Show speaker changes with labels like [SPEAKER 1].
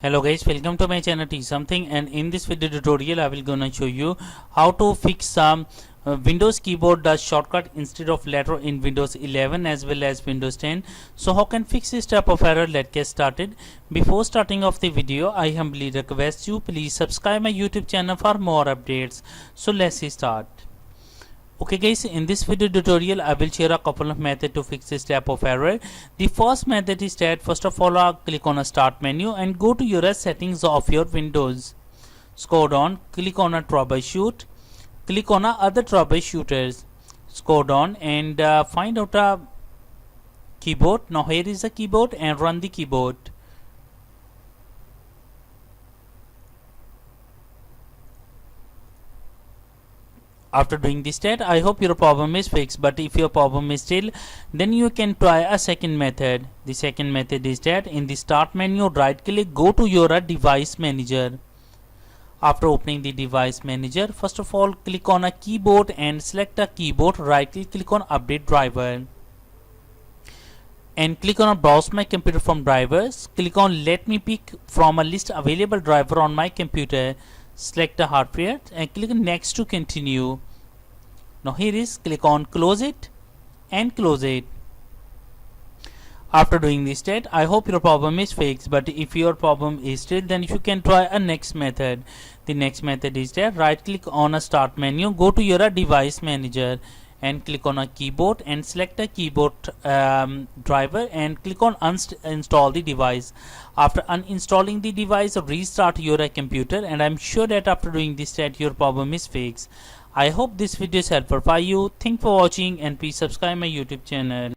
[SPEAKER 1] Hello guys, welcome to my channel Teach Something, and in this video tutorial I will gonna show you how to fix some Windows keyboard does shortcut instead of letter in Windows 11 as well as Windows 10. So how can fix this type of error? Let's get started. Before starting off the video, I humbly request you please subscribe my YouTube channel for more updates. So let's start. Okay guys, in this video tutorial I will share a couple of methods to fix this type of error. The first method is that first of all click on a start menu and go to your settings of your Windows. Scroll down, click on a troubleshoot, click on a other troubleshooters. Scroll down and find out a keyboard. Now here is the keyboard and run the keyboard. After doing this step, I hope your problem is fixed, but if your problem is still, then you can try a second method. The second method is that in the start menu, right click, go to your device manager. After opening the device manager, first of all click on a keyboard and select a keyboard, right click on update driver and click on browse my computer from drivers. Click on let me pick from a list available driver on my computer. Select the hardware and click on next to continue. Now here is click on close it and close it. After doing this step, I hope your problem is fixed, but if your problem is still, then you can try a next method. The next method is that right click on a start menu, go to your device manager and click on a keyboard and select a keyboard driver and click on uninstall the device. After uninstalling the device, restart your computer, and I'm sure that after doing this step your problem is fixed. I hope this video is helpful for you. Thanks for watching and please subscribe my YouTube channel.